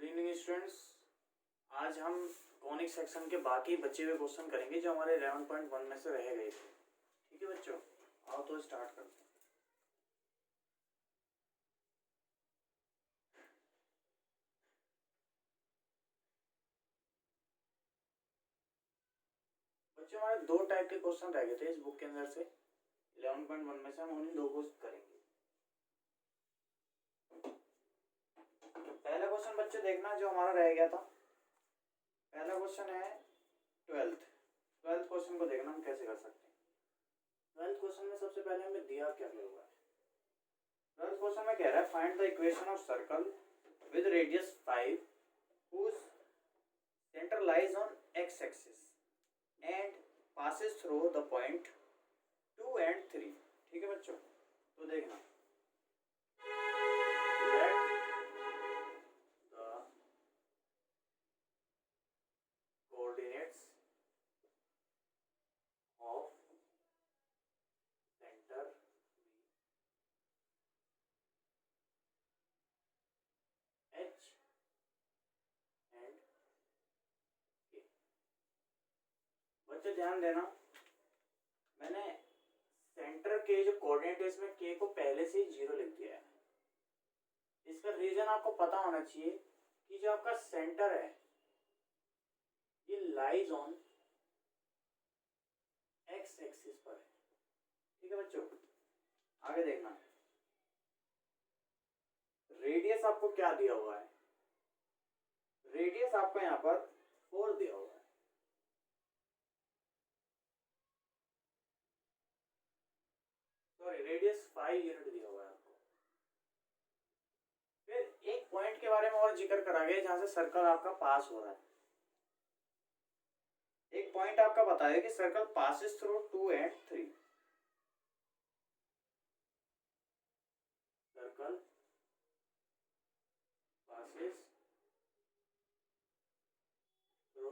Good evening students. आज हम conic section के बाकी बचे हुए क्वेश्चन करेंगे जो हमारे 11.1 में से रह गए थे। ठीक है बच्चों, आओ तो स्टार्ट करते हैं। बच्चों हमारे दो टाइप के क्वेश्चन रह गए थे इस बुक के अंदर से। 11.1 में से हम उन्हीं दो को करेंगे। पहला क्वेश्चन बच्चों देखना जो हमारा रह गया था। पहला क्वेश्चन है ट्वेल्थ क्वेश्चन को देखना हम कैसे कर सकते हैं। ट्वेल्थ क्वेश्चन में सबसे पहले हमें दिया क्या हुआ है। ट्वेल्थ क्वेश्चन में कह रहा है find the equation of circle with radius 5 whose center lies on x axis and passes through the point 2 and 3। ठीक है बच्चों, तो देखना let the coordinates of center be h and k। बच्चे ध्यान देना, मैंने सेंटर के जो कोऑर्डिनेट है इसमें k को पहले से ही 0 लिख दिया है। इसका रीजन आपको पता होना चाहिए कि जो आपका सेंटर है ये लाइज ऑन एक्स एक्सिस पर है। ठीक है बच्चों, आगे देखना रेडियस आपको क्या दिया हुआ है। रेडियस आपको यहाँ पर 4 दिया हुआ है। सॉरी, रेडियस 5 यूनिट दिया हुआ है आपको। फिर एक पॉइंट के बारे में और जिक्र करा गया जहां से सर्कल आपका पास हो रहा है। एक पॉइंट आपका बताया कि circle passes through 2 and 3। Circle passes through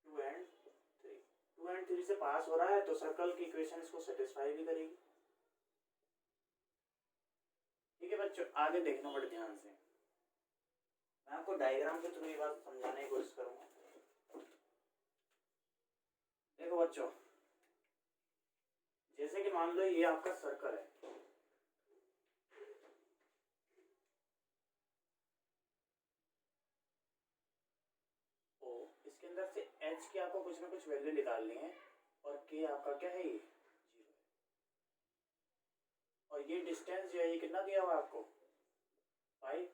2 and 3। 2 and 3 से पास हो रहा है तो सर्कल की इक्वेशन इसको सेटिस्फाई भी करेगी। ठीक है बच्चों, आगे देखना बड़े ध्यान से। मैं आपको डायग्राम के थ्रू ये बात समझाने की कोशिश करूंगा। देखो बच्चों, जैसे कि मान लो ये आपका सर्कल है। ओ इसके अंदर से h की आपको कुछ ना कुछ वैल्यू निकालनी है और k आपका क्या है, ये 0 है। और ये डिस्टेंस जो है ये कितना दिया हुआ है आपको 5।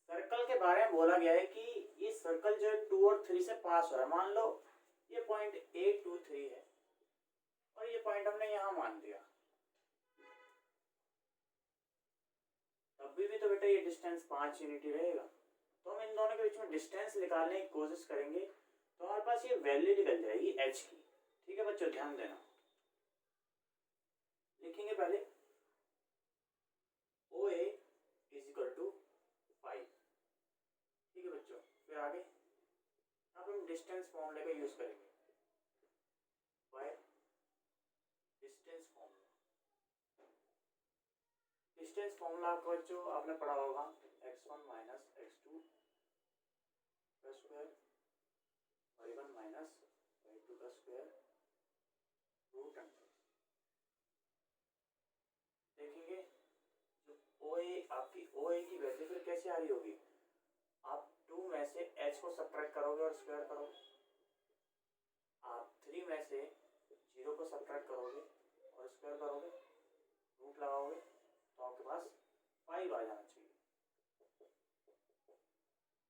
सर्कल के बारे में बोला गया है कि ये सर्कल जो है 2 और 3 से पास हो रहा है। मान लो ये पॉइंट 8 2 3 है और ये पॉइंट हमने यहाँ मान दिया, तब भी तो बेटा ये डिस्टेंस 5 यूनिट ही रहेगा। तो हम इन दोनों के बीच में डिस्टेंस निकालने की कोशिश करेंगे तो हमारे पास ये वैल्यू निकल जाएगी h की। ठीक है बच्चों, ध्यान देना, लिखेंगे पहले OA इज इक्वल टू 5। ठीक है बच्चों, फिर आगे अब हम डिस्टेंस फॉर्मूले का यूज करेंगे। By distance formula. Distance formula आपको बच्चों आपने पढ़ा होगा x1 माइनस x2 का स्क्वायर y1 माइनस y2 का स्क्वायर रूट अंडर। देखेंगे जो OA आपकी OA की वैल्यू फिर कैसे आ रही होगी। आप 2 में से h को सब्ट्रैक्ट करोगे और स्क्वायर करोगे। आप 3 में से 0 को सब्ट्रैक्ट करोगे और स्क्वायर करोगे, रूट लगाओगे तो आपके पास 5 आ जाना चाहिए।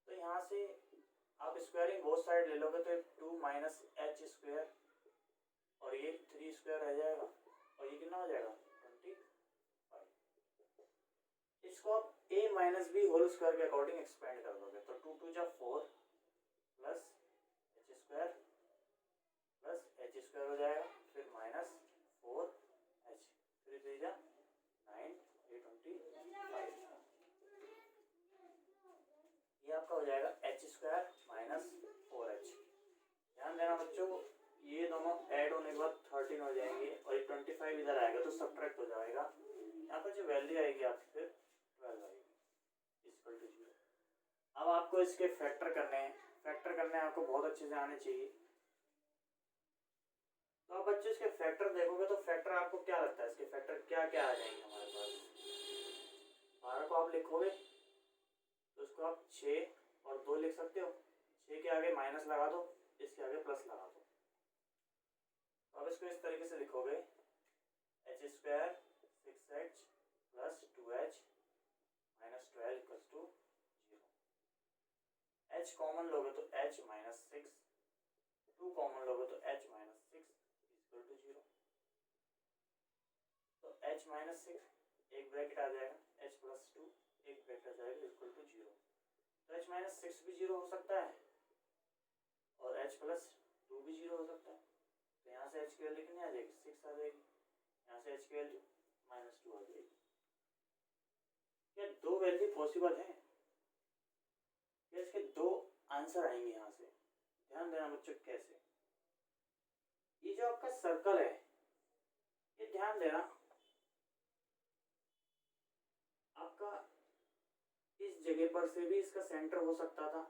तो यहाँ से आप स्क्वायरिंग बोथ साइड ले लोगे तो 2 माइनस एच स्क्वायर और ये 3 स्क्वायर रह जाएगा और ये कितना हो जाएगा 25। इसको आप a minus b whole square के अकॉर्डिंग एक्सपेंड कर दोगे तो 2 2 जा 4 प्लस एच स्क्वायर हो जाएगा, फिर माइनस 4h, 3 3 जा 9 ये 25। ये आपका हो जाएगा एच स्क्वायर माइनस 4h। ध्यान देना बच्चों, ये दोनों ऐड होने के बाद 13 हो जाएंगे और ये 25 इधर आएगा तो सब्ट्रैक्ट हो जाएगा। यहाँ पर जो वैल्यू आएगी आपकी फिर 12 आएगी। Equal to 0। अब आपको इसके फैक्टर करने हैं, फैक्टर करने आपको बहुत अच्छे से आने चाहिए। तो अब बच्चे इसके फैक्टर देखोगे तो फैक्टर आपको क्या लगता है, इसके फैक्टर क्या क्या आ जाएंगे हमारे पास। 12 को आप लिखोगे तो उसको आप 6 और 2 लिख सकते हो, 6 के आगे माइनस लगा दो, इसके आगे प्लस लगा दो। तो अब इसको इस तरीके से लिखोगे h square 6h plus 2h minus 12 equals to 0। h common लोगे तो h माइनस 6, 2 कॉमन लोगे तो h माइनस 6 इक्वल टू 0। तो h माइनस 6 एक ब्रैकेट आ जाएगा, h प्लस 2 एक ब्रैकेट आ जाएगा इक्वल टू 0। तो h माइनस 6 भी 0 हो सकता है और h प्लस 2 भी 0 हो सकता है। तो यहाँ से h की वैल्यू कितनी आ जाएगी, 6 आ जाएगी, यहाँ से h की वैल्यू माइनस 2 आ जाएगी। क्या दो वैल्यू पॉसिबल है, क्या इसके दो आंसर आएंगे यहाँ से। ध्यान देना बच्चों कैसे, ये जो आपका सर्कल है ये ध्यान देना आपका इस जगह पर से भी इसका सेंटर हो सकता था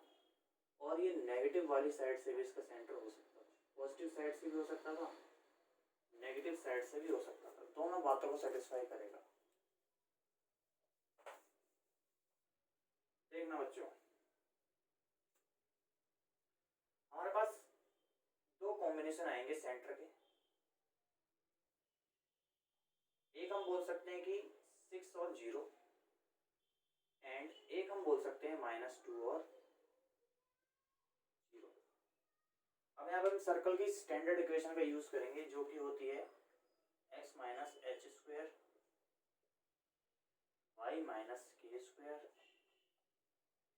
और ये नेगेटिव वाली साइड से भी इसका सेंटर हो सकता था, पॉजिटिव साइड से भी हो सकता था, नेगेटिव साइड से भी हो सकता था, दोनों बातों को सेटिस्फाई करेगा। देखना बच्चों हमारे पास दो कॉम्बिनेशन आएंगे सेंटर के, एक हम बोल सकते हैं कि 6 और 0 एंड एक हम बोल सकते हैं -2 और 0। अब यहाँ पर हम सर्कल की स्टैंडर्ड इक्वेशन का यूज करेंगे जो कि होती है x minus h square y minus k square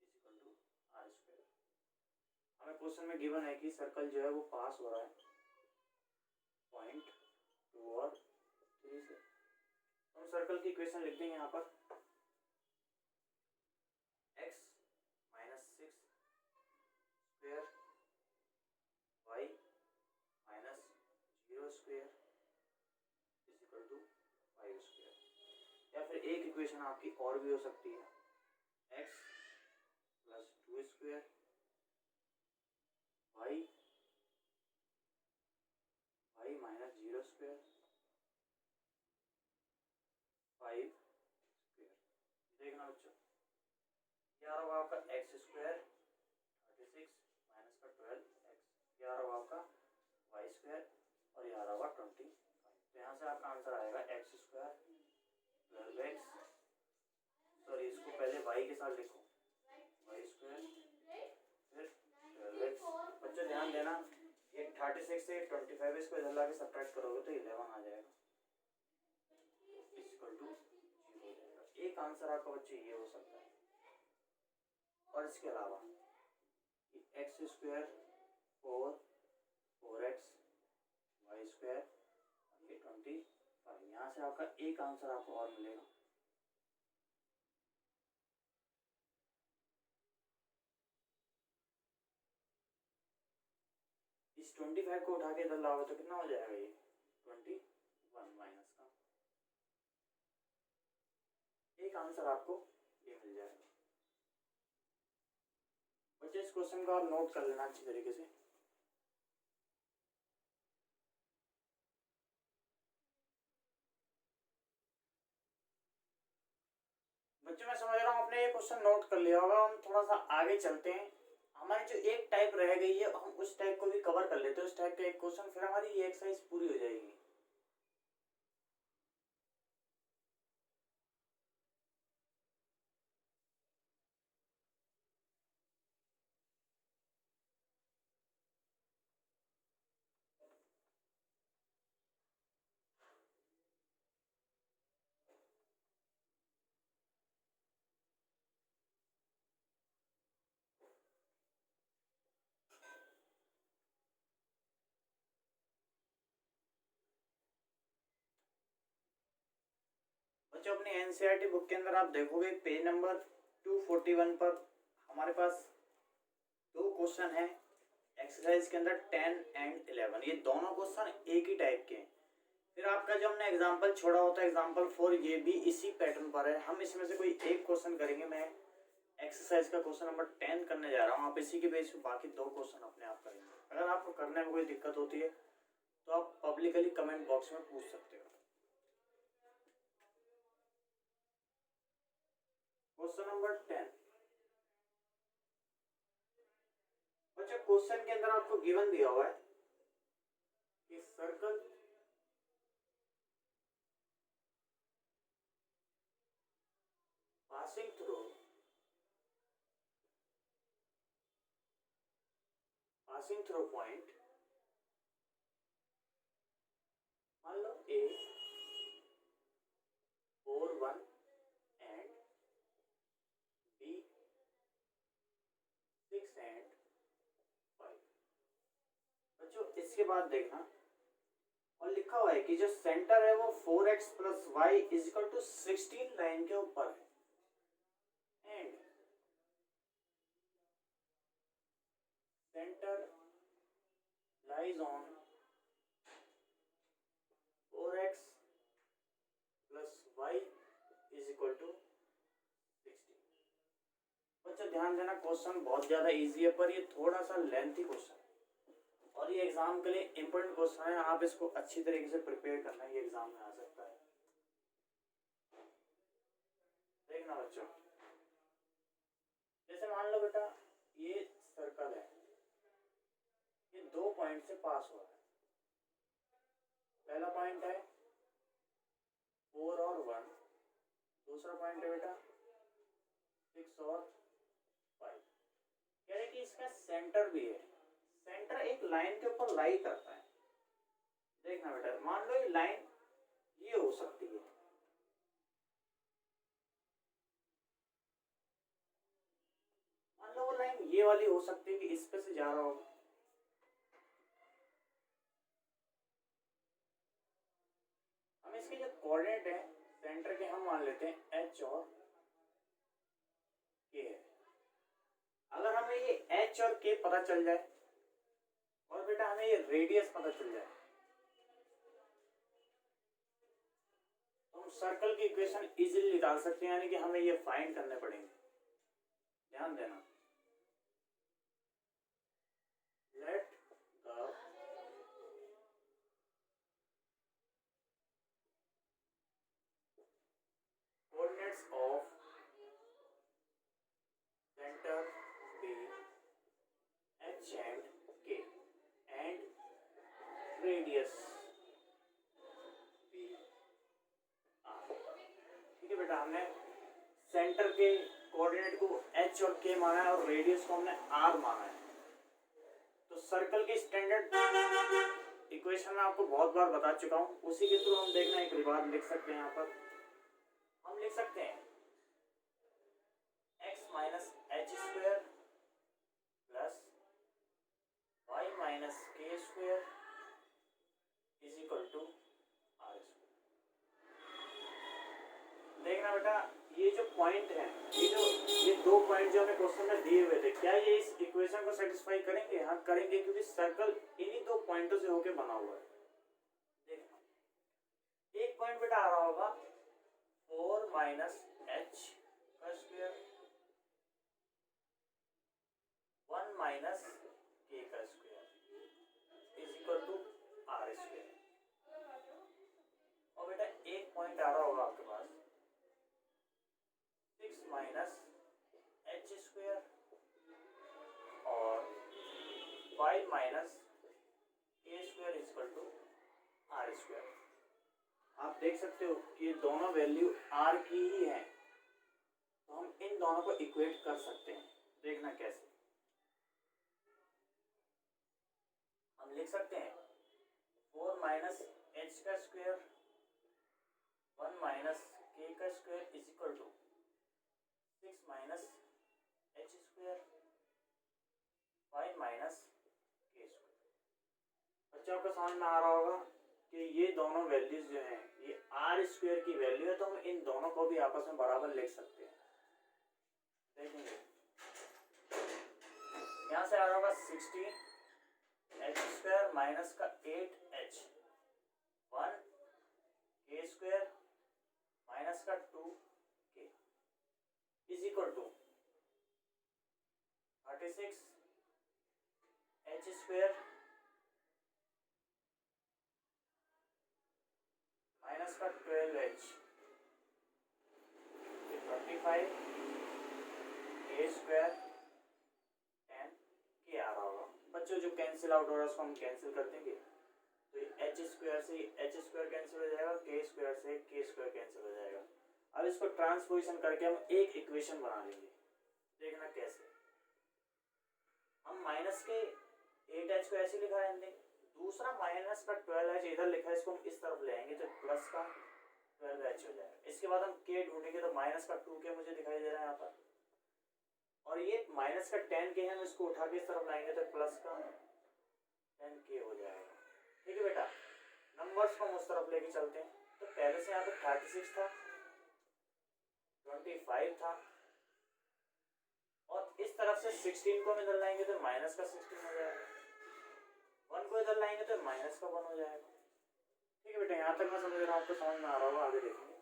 equal to r square. हमें क्वेश्चन में गिवन है कि सर्कल जो है वो पास हो रहा है पॉइंट 2 और 3 से। हम सर्कल की इक्वेशन लिख देंगे यहाँ पर x minus 6 square y minus 0 square equal to 5 square. या फिर एक इक्वेशन आपकी और भी हो सकती है x plus 2 square y minus 0 square 5 square. देखना बच्चों ये आ रहा आपका एक्स स्क्वायर 36 माइनस का 12x, ये आ रहा आपका वाई स्क्वायर और ये आ रहा 25। तो यहाँ से आपका आंसर आएगा एक्स स्क्वायर 12x, सॉरी इसको पहले y के साथ लिखो वाई स्क्वायर फिर 12x। बच्चों ध्यान देना ये 36 से 25 इसको इधर ला के सब्ट्रैक्ट करोगे तो 11 आ जाएगा इक्वल टू 0 हो जाएगा। एक आंसर आपका बच्चे ये हो सकता है और इसके अलावा x square 4x Y square ये 25, यहाँ से आपका एक आंसर आपको और मिलेगा। इस 25 को उठा के इधर लाओगे तो कितना हो जाएगा, ये 21 माइनस का एक आंसर आपको ये मिल जाएगा। बच्चे इस क्वेश्चन को आप नोट कर लेना अच्छी तरीके से। बच्चों मैं समझ रहा हूँ आपने ये क्वेश्चन नोट कर लिया होगा। हम थोड़ा सा आगे चलते हैं, हमारी जो एक टाइप रह गई है हम उस टाइप को भी कवर कर लेते हैं, उस टाइप का एक क्वेश्चन, फिर हमारी ये एक्सरसाइज पूरी हो जाएगी। बच्चों अपनी एनसीईआरटी बुक के अंदर आप देखोगे पेज नंबर 241 पर हमारे पास दो क्वेश्चन है एक्सरसाइज के अंदर 10 एंड 11। ये दोनों क्वेश्चन एक ही टाइप के हैं। फिर आपका जो हमने एग्जांपल छोड़ा होता है एग्जांपल 4, ये भी इसी पैटर्न पर है। हम इसमें से कोई एक क्वेश्चन करेंगे। मैं एक्सरसाइज का क्वेश्चन नंबर 10 करने जा रहा हूँ। आप इसी के बेस पे बाकी 2 क्वेश्चन अपने आप करेंगे। अगर आपको करने में कोई दिक्कत होती है तो आप पब्लिकली कमेंट बॉक्स में पूछ सकते हो। Question number 10। बच्चों क्वेश्चन के अंदर आपको गिवन दिया हुआ है कि सर्कल पासिंग थ्रू पॉइंट, मान लो A 4 1 एंड B 6 एंड 5। बच्चों इसके बाद देखना, और लिखा हुआ है कि जो सेंटर है वो 4x plus y is equal to 16 line के ऊपर है and centre lies on 4x plus y is equal to 16। बच्चों ध्यान देना, क्वेश्चन बहुत ज्यादा इजी है पर ये थोड़ा सा लेंथी क्वेश्चन है और ये एग्जाम के लिए इंपॉर्टेंट क्वेश्चन है। आप इसको अच्छी तरीके से प्रिपेयर करना, ये एग्जाम में आ सकता है। देखना बच्चों, जैसे मान लो बेटा ये सर्कल है, ये 2 पॉइंट से पास हो रहा है। पहला पॉइंट है 4 और 1, दूसरा पॉइंट है बेटा 6 और 5। कह रहे कि इसका सेंटर भी है, सेंटर एक लाइन के ऊपर लाई करता है। देखना बेटा, मान लो ये लाइन ये हो सकती है, मान लो वो लाइन ये वाली हो सकती है कि इस पे से जा रहा होगा। हम इसके जो कोऑर्डिनेट है सेंटर के हम मान लेते हैं H और K है। अगर हमें ये H और K पता चल जाए और बेटा हमें ये रेडियस पता चल जाए तो हम सर्कल की इक्वेशन इजीली निकाल सकते हैं, यानी कि हमें ये फाइंड करने पड़ेंगे। ध्यान देना, let the coordinates of center be H and K and radius be R। ठीक है बेटा, हमने सेंटर के कोऑर्डिनेट को H और K माना है और रेडियस को हमने R माना है। तो सर्कल की स्टैंडर्ड इक्वेशन मैं आपको बहुत बार बता चुका हूँ, उसी के थ्रू हम देखना एक बार लिख सकते हैं। यहाँ पर हम लिख सकते हैं x minus h square plus y minus k square is equal to r square. देखना बेटा, ये जो पॉइंट है, ये 2 पॉइंट जो हमें क्वेश्चन में दिए हुए थे, क्या ये इस इक्वेशन को सेटिस्फाई करेंगे? हाँ करेंगे, क्योंकि सर्कल इन्हीं 2 पॉइंटों से होकर बना हुआ है। देखना, एक पॉइंट बेटा आ रहा होगा 4 माइनस एच का स्क्वायर 1 माइनस के का square is equal to r square. और बेटा एक पॉइंट आ रहा होगा आपके पास 6 माइनस एच स्क्वायर और 5 minus k square is equal to r square. आप देख सकते हो कि ये दोनों वैल्यू r की ही है, तो हम इन दोनों को इक्वेट कर सकते हैं। देखना कैसे, हम लिख सकते हैं 4 माइनस एच का स्क्वायर 1 माइनस के का square is equal to 6 minus h square 5 minus k square. बच्चों को समझ में आ रहा होगा कि ये दोनों वैल्यूज जो हैं ये आर स्क्वायर की वैल्यू है, तो हम इन दोनों को भी आपस में बराबर लिख सकते हैं। देखेंगे यहाँ से आ रहा होगा 16 एच स्क्वायर माइनस का 8 एच 1 के स्क्वायर माइनस का 2 k is equal to 36 h square minus का 12h 25 ए स्क्वायर 10 के आ रहा होगा। बच्चों जो कैंसिल आउट हो रहा है उसको हम कैंसिल कर देंगे, तो एच स्क्वायर से एच स्क्वायर कैंसिल हो जाएगा, के स्क्वायर से के स्क्वायर कैंसिल हो जाएगा। अब इसको ट्रांसपोजिशन करके हम एक इक्वेशन बना लेंगे, देखना कैसे। हम माइनस के 8h को ऐसे लिखा है, दूसरा माइनस का 12h इधर लिखा है, इसको हम इस तरफ ले आएंगे तो प्लस का 12h हो जाएगा। इसके बाद हम के ढूंढेंगे तो माइनस का 2k मुझे दिखाई दे रहा है यहाँ पर, और ये माइनस का 10k है, हम इसको उठा के इस तरफ लाएंगे तो प्लस का 10k हो जाएगा। ठीक है बेटा, नंबर्स को हम उस तरफ लेके चलते हैं। तो पहले से यहाँ पे 36 था, 25 था, और इस तरफ से 16 को हम इधर लाएंगे तो माइनस का 16 हो जाएगा, 1 को इधर लाएंगे तो माइनस का 1 हो जाएगा। ठीक है बेटा, यहाँ तक मैं समझ रहा हूँ, आपको समझ में आ रहा होगा, आगे देखेंगे।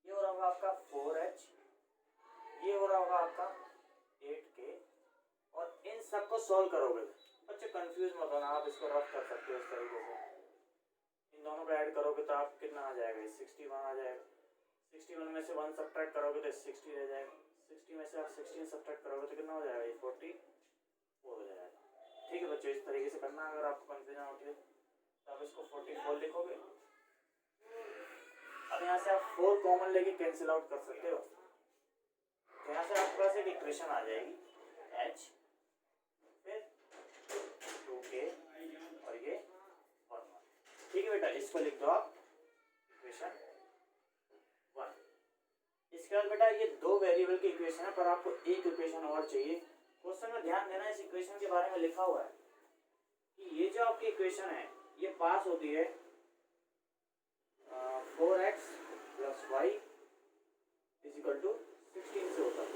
ये हो रहा होगा आपका 4h, ये हो रहा होगा आपका 8k, और इन सबको सॉल्व करोगे बच्चे कंफ्यूज मत होना, आप इसको रफ कर सकते हो इस तरीके से। इन दोनों को ऐड करोगे तो आप कितना आ जाएगा, 61 आ जाएगा। 61 में से 1 सब्ट्रैक्ट करोगे तो 60 रह जाएगा। 60 में से आप 16 सब्ट्रैक्ट करोगे तो कितना हो जाएगा, ये 44 हो जाएगा। ठीक है बच्चों, इस तरीके से करना। अगर आपको कंफ्यूजन होती है तो आप इसको 44 लिखोगे। अब यहाँ से आप 4 कॉमन लेके कैंसिल आउट कर सकते हो, तो यहाँ से आपके पास एक इक्वेशन आ जाएगी, h फिर 2k और ये 1। ठीक है बेटा, इसको लिख दो आप इक्वेशन 1। इसके बाद बेटा ये 2 वेरिएबल की इक्वेशन है, पर आपको एक इक्वेशन और चाहिए। क्वेश्चन में ध्यान देना, इस इक्वेशन के बारे में लिखा हुआ है कि ये जो आपकी इक्वेशन है ये पास होती है 4x + y = 16 से होता है।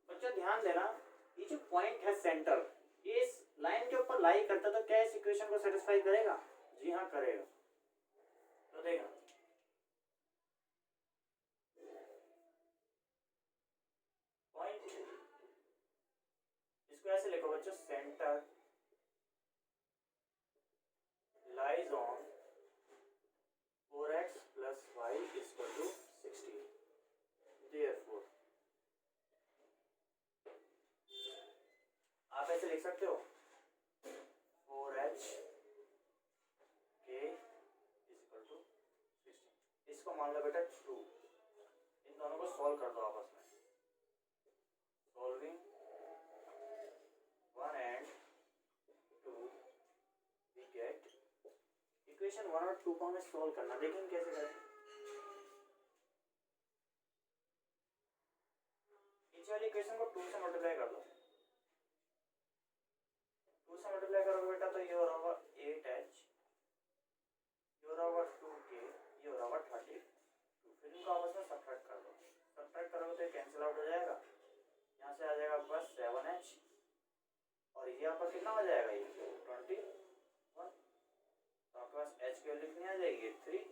बच्चों ध्यान देना, ये जो पॉइंट है सेंटर, ये इस लाइन के ऊपर लाई करता, तो क्या इस इक्वेशन को सेटिस्फाई करेगा? जी हाँ करेगा। तो देखना, पॉइंट इसको ऐसे लिखो बच्चों, centre lies on 4x + y = 16। Therefore आप ऐसे लिख सकते हो 4h k = 16। इसको मान लो बेटा 2। इन दोनों को सॉल्व कर दो आपस में। Solving 1 and 2 we get equation 1 और 2 को हमें सॉल्व करना। देखेंगे कैसे करें। इस वाली इक्वेशन को 2 से मल्टीप्लाई कर दो। 2 से मल्टीप्लाई करोगे बेटा तो ये हो रहा होगा 8h, ये हो रहा होगा 2k, ये हो रहा होगा 32। फिर इनको आपस में सब्ट्रैक्ट कर दो। सब्ट्रैक्ट करोगे तो ये कैंसिल आउट हो जाएगा। यहाँ से आ जाएगा आपके पास 7h, और ये आपका कितना हो जाएगा, ये 21। तो आपके पास h की वैल्यू कितनी आ जाएगी, 3।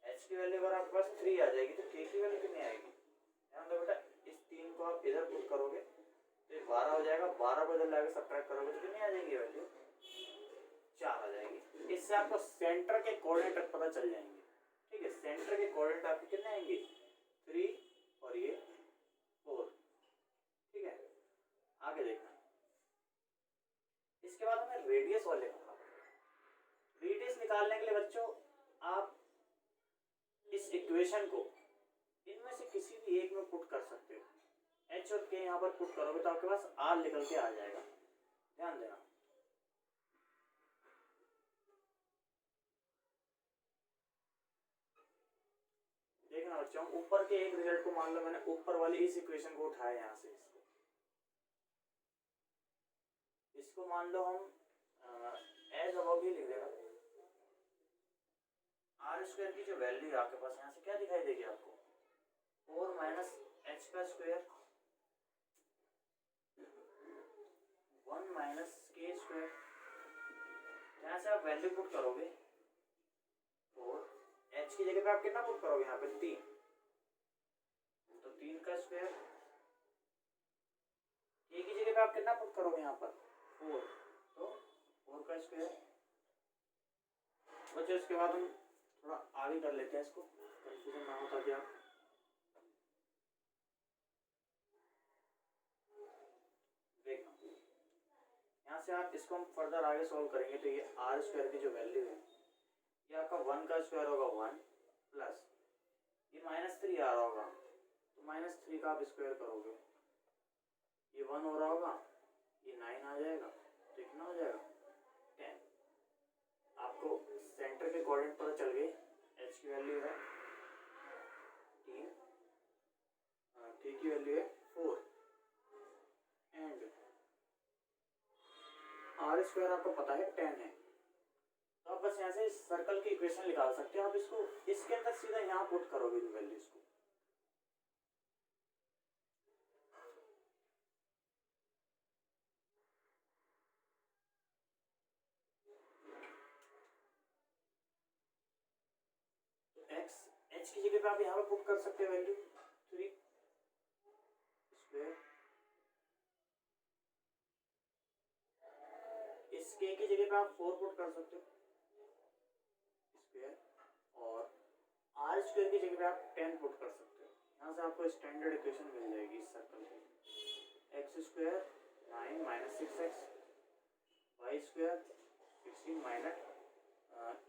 h की वैल्यू अगर आपके पास 3 आ जाएगी तो k की वैल्यू कितनी आएगी? ध्यान दो बेटा, इस 3 को आप इधर पुट करोगे तो 12 हो जाएगा। 12 को इधर लाके सब्ट्रैक्ट करोगे तो कितनी आ जाएगी वैल्यू, 4 आ जाएगी। इससे आपको सेंटर के कोऑर्डिनेट पता चल जाएंगे। ठीक है, सेंटर के कोऑर्डिनेट आपके कितने आएंगे, 3 और ये 4। ठीक है, आगे देखना। इसके बाद हमें रेडियस और निकालना पड़ेगा। रेडियस निकालने के लिए बच्चों आप इस इक्वेशन को इनमें से किसी भी एक में पुट कर सकते हो। h और k यहाँ पर पुट करोगे तो आपके पास r निकल के आ जाएगा। ध्यान देना, देखना बच्चों, ऊपर के एक रिजल्ट को मान लो मैंने ऊपर वाली इस इक्वेशन को उठाया यहाँ से, इसको मान लो हम एज अबव भी लिख देना। आर स्क्वायर की जो वैल्यू है आपके पास यहाँ से क्या दिखाई देगी आपको, 4 - h का स्क्वायर 1 - k स्क्वायर। यहाँ से आप वैल्यू पुट करोगे 4, h की जगह पे आप कितना पुट करोगे यहाँ पे 3, तो 3 का स्क्वायर ए की जगह पे आप कितना पुट करोगे यहाँ पर 4, तो 4 का स्क्वायर। बच्चों इसके बाद हम थोड़ा आगे कर लेते हैं, इसको कंफ्यूजन ना हो ताकि आप देखना। यहाँ से आप इसको हम फर्दर आगे सॉल्व करेंगे तो ये आर स्क्वायर की जो वैल्यू है ये आपका 1 का स्क्वायर होगा 1 प्लस ये -3 आ रहा होगा, तो -3 का आप स्क्वायर करोगे, ये 1 हो रहा होगा, ये 9 आ जाएगा, तो कितना हो जाएगा 10। आपको सेंटर के कोऑर्डिनेट पता चल गए, एच की वैल्यू है 3, टी की वैल्यू है 4 एंड आर स्क्वायर आपको पता है 10 है। तो आप बस यहाँ से सर्कल की इक्वेशन निकाल सकते हो, आप इसको इसके अंदर सीधा यहाँ पुट करोगे इन वैल्यूज को। एक्स एच की जगह पे आप यहाँ पे पुट कर सकते हो वैल्यू 3 स्क्वायर, इस के की जगह पे आप 4 पुट कर सकते हो स्क्वायर, और आर स्क्वायर की जगह पे आप 10 पुट कर सकते हो। यहाँ से आपको स्टैंडर्ड इक्वेशन मिल जाएगी इस सर्कल की, x square 9 minus 6x y square 16 minus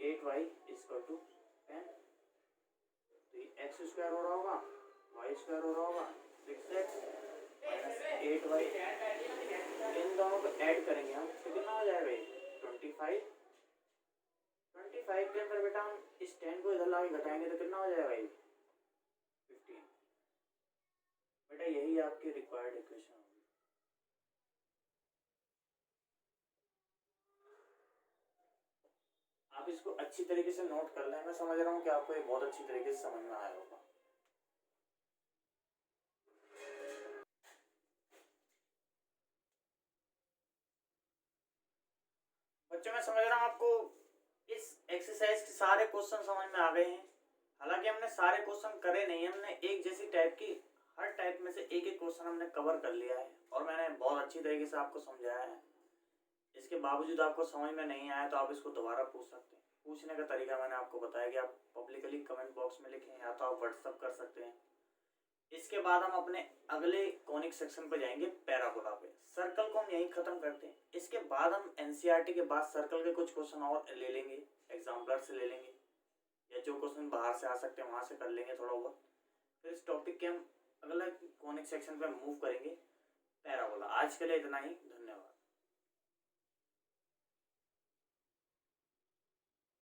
8y equal to 10। तो ये एक्स स्क्वायर हो रहा होगा, वाई स्क्वायर हो रहा होगा 6x माइनस 8y, इन दोनों को ऐड करेंगे हम तो कितना हो जाएगा ये 25। 25 के अंदर बेटा हम इस 10 को इधर लाके घटाएंगे तो कितना हो जाएगा ये 15। बेटा यही आपकी रिक्वायर्ड इक्वेशन होगी। आप इसको अच्छी तरीके से नोट कर लें, मैं समझ रहा हूँ कि आपको ये बहुत अच्छी तरीके से समझ में आया होगा। बच्चों मैं समझ रहा हूँ आपको इस एक्सरसाइज के सारे क्वेश्चन समझ में आ गए हैं। हालांकि हमने सारे क्वेश्चन करे नहीं, हमने एक जैसी टाइप की हर टाइप में से एक एक क्वेश्चन हमने कवर कर लिया है और मैंने बहुत अच्छी तरीके से आपको समझाया है। इसके बावजूद आपको समझ में नहीं आया तो आप इसको दोबारा पूछ सकते हैं। पूछने का तरीका मैंने आपको बताया कि आप पब्लिकली कमेंट बॉक्स में लिखें या तो आप व्हाट्सअप कर सकते हैं। इसके बाद हम अपने अगले कॉनिक सेक्शन पर जाएंगे, पैराबोला पे। सर्कल को हम यहीं खत्म करते हैं। इसके बाद हम एनसीईआरटी के बाद सर्कल के कुछ क्वेश्चन और ले लेंगे, एग्जाम्पलर से ले लेंगे या जो क्वेश्चन बाहर से आ सकते हैं वहां से कर लेंगे थोड़ा बहुत। फिर इस टॉपिक के हम अगला कॉनिक सेक्शन पे मूव करेंगे, पैराबोला। आज के लिए इतना ही, धन्यवाद।